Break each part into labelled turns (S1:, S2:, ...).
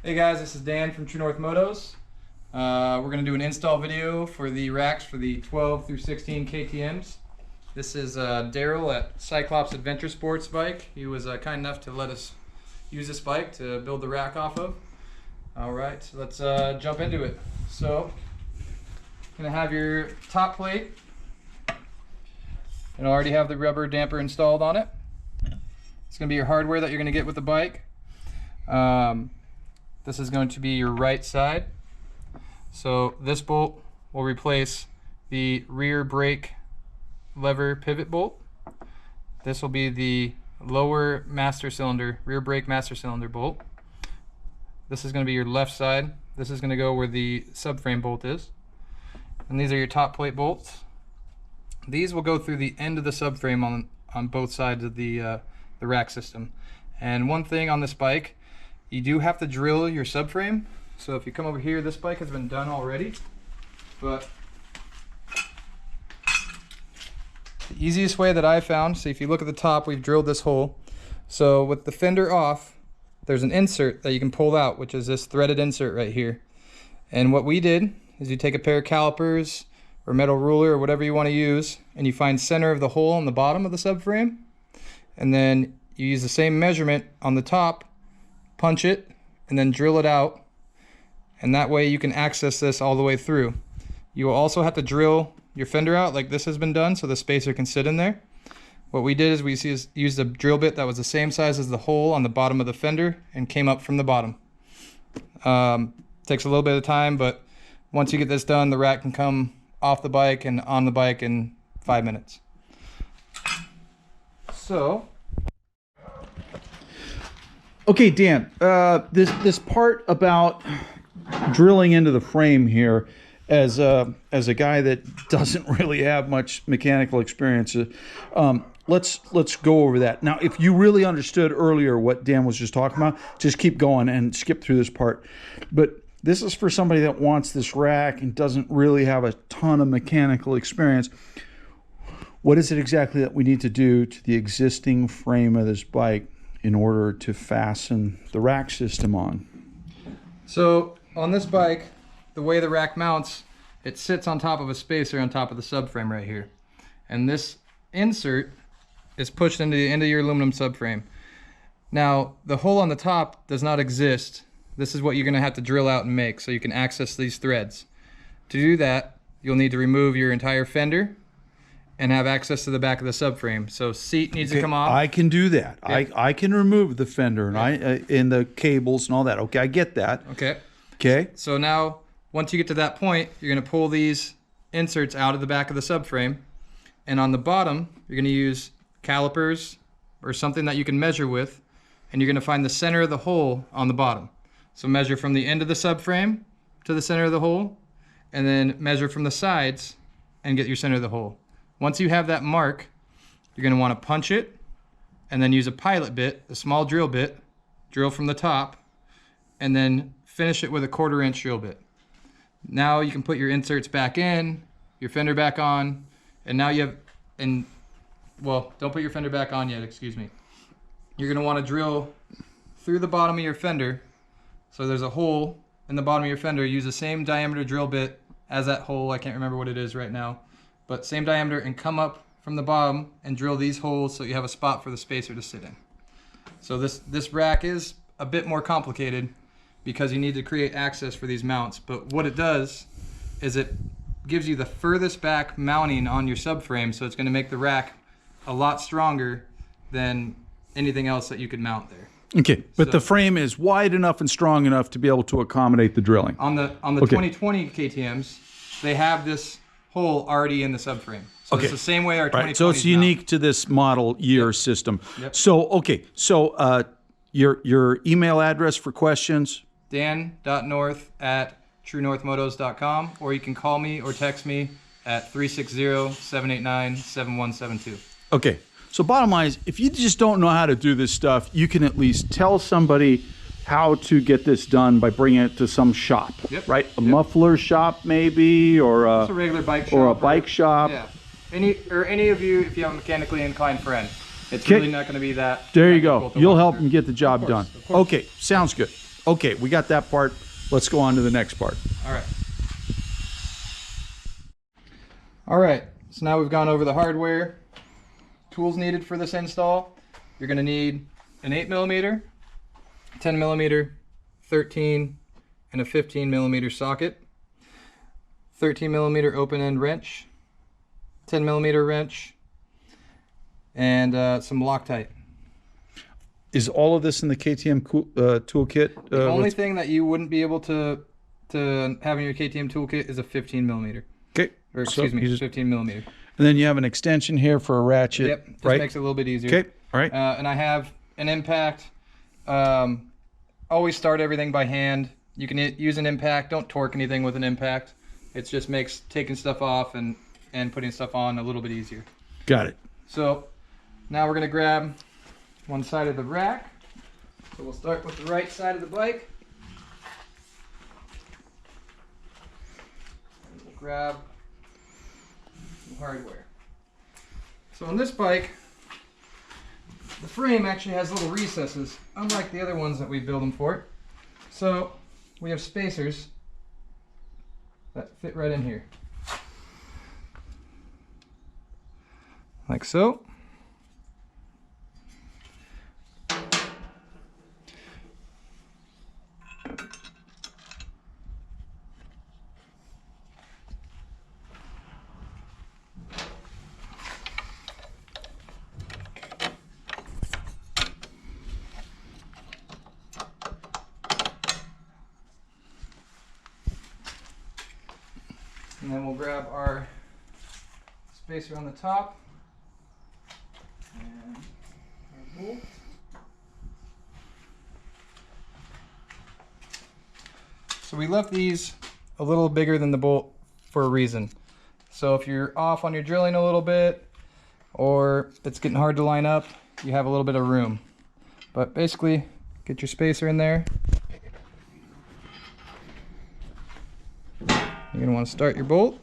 S1: Hey guys, this is Dan from True North Motos. We're going to do an install video for the racks for the 12 through 16 KTMs. This is Daryl at Cyclops Adventure Sports bike. He was kind enough to let us use this bike to build the rack off of. Alright, so let's jump into it. So, you're going to have your top plate. And already have the rubber damper installed on it. It's going to be your hardware that you're going to get with the bike. This is going to be your right side. So this bolt will replace the rear brake lever pivot bolt. This will be the lower master cylinder, rear brake master cylinder bolt. This is going to be your left side. This is going to go where the subframe bolt is. And these are your top plate bolts. These will go through the end of the subframe on both sides of the rack system. And one thing on this bike, you do have to drill your subframe. So if you come over here, this bike has been done already, but the easiest way that I found, so if you look at the top, we've drilled this hole. So with the fender off, there's an insert that you can pull out, which is this threaded insert right here. And what we did is you take a pair of calipers or metal ruler or whatever you want to use, and you find center of the hole on the bottom of the subframe, and then you use the same measurement on the top, punch it, and then drill it out, and that way you can access this all the way through. You will also have to drill your fender out like this has been done so the spacer can sit in there. What we did is we used a drill bit that was the same size as the hole on the bottom of the fender and came up from the bottom. Takes a little bit of time, but once you get this done, the rack can come off the bike and on the bike in 5 minutes. So
S2: okay, Dan, this part about drilling into the frame here, as a guy that doesn't really have much mechanical experience, let's go over that. Now, if you really understood earlier what Dan was just talking about, just keep going and skip through this part. But this is for somebody that wants this rack and doesn't really have a ton of mechanical experience. What is it exactly that we need to do to the existing frame of this bike in order to fasten the rack system on?
S1: So on this bike, the way the rack mounts, it sits on top of a spacer on top of the subframe right here. And this insert is pushed into the end of your aluminum subframe. Now, the hole on the top does not exist. This is what you're going to have to drill out and make so you can access these threads. To do that, you'll need to remove your entire fender and have access to the back of the subframe. So seat needs to come off.
S2: I can do that.
S1: Yep.
S2: I can remove the fender and and the cables and all that. Okay, I get that.
S1: Okay.
S2: Okay.
S1: So now, once you get to that point, you're going to pull these inserts out of the back of the subframe, and on the bottom, you're going to use calipers or something that you can measure with, and you're going to find the center of the hole on the bottom. So measure from the end of the subframe to the center of the hole, and then measure from the sides and get your center of the hole. Once you have that mark, you're going to want to punch it and then use a pilot bit, a small drill bit, drill from the top, and then finish it with a 1/4 inch drill bit. Now you can put your inserts back in, your fender back on, and now you have, well, don't put your fender back on yet, excuse me. You're going to want to drill through the bottom of your fender. So there's a hole in the bottom of your fender. Use the same diameter drill bit as that hole. I can't remember what it is right now. But same diameter, and come up from the bottom and drill these holes so you have a spot for the spacer to sit in. So this rack is a bit more complicated because you need to create access for these mounts. But what it does is it gives you the furthest back mounting on your subframe, so it's going to make the rack a lot stronger than anything else that you could mount there.
S2: Okay, but the frame is wide enough and strong enough to be able to accommodate the drilling.
S1: On the 2020 KTMs, they have this hole already in the subframe. So it's the same way our 2020
S2: So it's unique to this model year system.
S1: Yep.
S2: So, your email address for questions?
S1: dan.north@truenorthmotos.com, or you can call me or text me at 360-789-7172.
S2: Okay, so bottom line is, if you just don't know how to do this stuff, you can at least tell somebody how to get this done by bringing it to some shop, right? A muffler shop maybe, or
S1: just a regular bike shop,
S2: or a bike shop.
S1: Yeah, any of you, if you have a mechanically inclined friend. It's really not going to be that.
S2: There you go. You'll help them get the job done. Okay, sounds good. Okay, we got that part. Let's go on to the next part.
S1: All right. All right, so now we've gone over the hardware, tools needed for this install. You're gonna need an 8mm, 10mm, 13, and a 15mm socket, 13mm open end wrench, 10mm wrench, and some Loctite.
S2: Is all of this in the KTM toolkit?
S1: The only thing that you wouldn't be able to have in your KTM toolkit is a 15mm.
S2: Okay.
S1: Or excuse me, 15mm.
S2: And then you have an extension here for a ratchet.
S1: Yep, just
S2: right?
S1: makes it a little bit easier.
S2: Okay, all right.
S1: And I have an impact. Always start everything by hand. You can use an impact. Don't torque anything with an impact. It just makes taking stuff off and putting stuff on a little bit easier.
S2: Got it.
S1: So now we're going to grab one side of the rack. So we'll start with the right side of the bike. And we'll grab some hardware. So on this bike, the frame actually has little recesses, unlike the other ones that we build them for. So we have spacers that fit right in here. Like so. And then we'll grab our spacer on the top and our bolt. So we left these a little bigger than the bolt for a reason. So if you're off on your drilling a little bit or it's getting hard to line up, you have a little bit of room. But basically, get your spacer in there. You're going to want to start your bolt.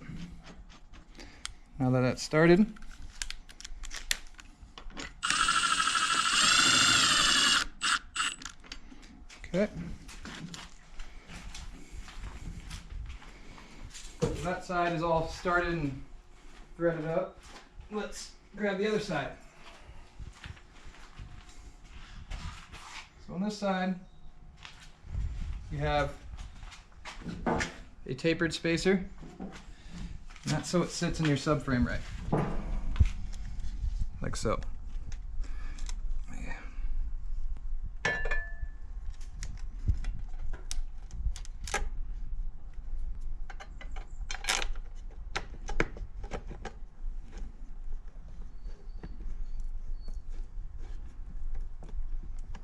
S1: Now that that's started, okay. That side is all started and threaded up. Let's grab the other side. So on this side, you have a tapered spacer, and that's so it sits in your subframe right, like so. Yeah.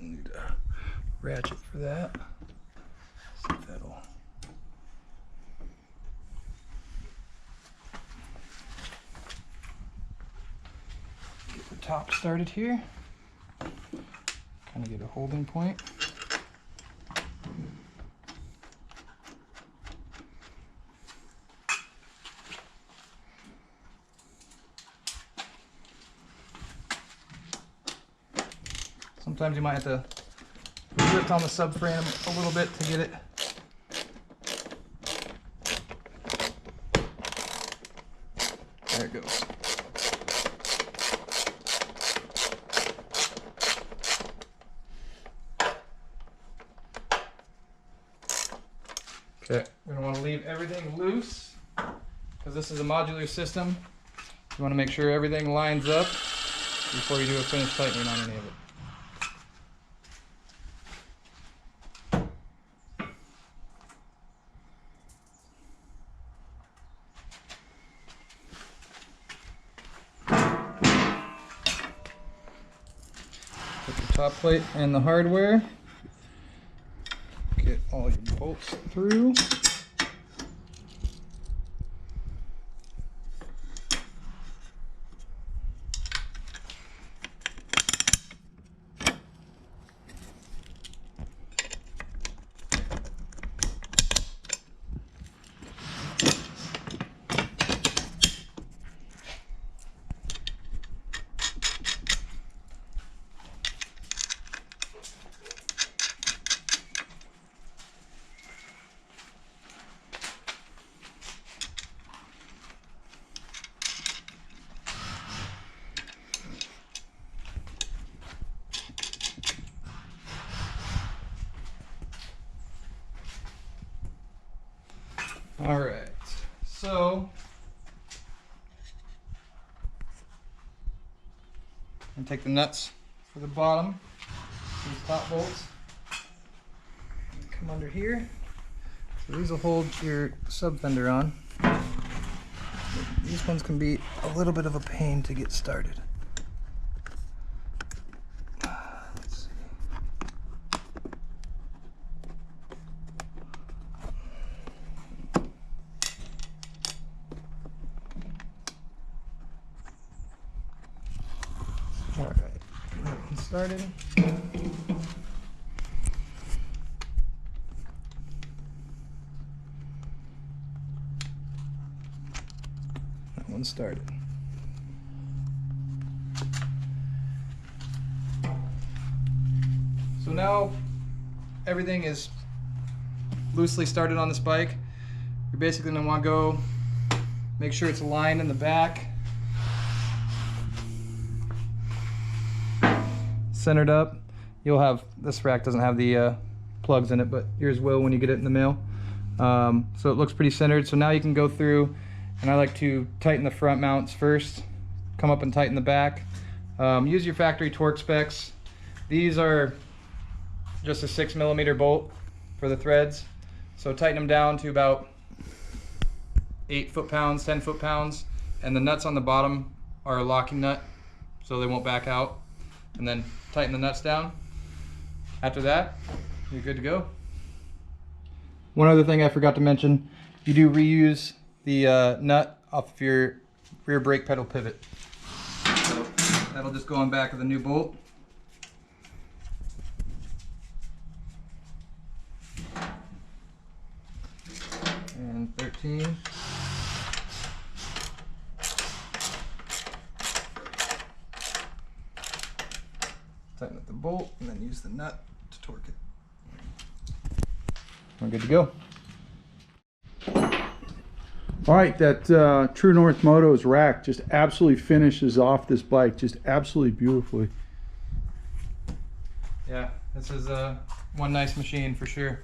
S1: Need a ratchet for that. See if that'll. Top started here, kind of get a holding point. Sometimes you might have to lift on the subframe a little bit to get it. There it goes. Okay, we're going to want to leave everything loose because this is a modular system. You want to make sure everything lines up before you do a finish tightening on any of it. Put the top plate and the hardware. Get all your bolts through. All right, so and take the nuts for the bottom, these top bolts. Come under here. So these will hold your sub fender on. These ones can be a little bit of a pain to get started. Let's see. All right, that one started. That one started. So now everything is loosely started on this bike. You're basically going to want to go make sure it's aligned in the back, centered up. You'll have, this rack doesn't have the plugs in it, but yours will when you get it in the mail. So it looks pretty centered. So now you can go through, and I like to tighten the front mounts first, come up and tighten the back. Use your factory torque specs. These are just a 6mm bolt for the threads. So tighten them down to about 8 foot-pounds, 10 foot-pounds, and the nuts on the bottom are a locking nut, so they won't back out. And then tighten the nuts down. After that, you're good to go. One other thing I forgot to mention, you do reuse the nut off of your rear brake pedal pivot. So that'll just go on back of the new bolt. And 13. Tighten up the bolt and then use the nut to torque it. We're good to go.
S2: All right, that True North Motos rack just absolutely finishes off this bike, just absolutely beautifully.
S1: Yeah, this is one nice machine for sure.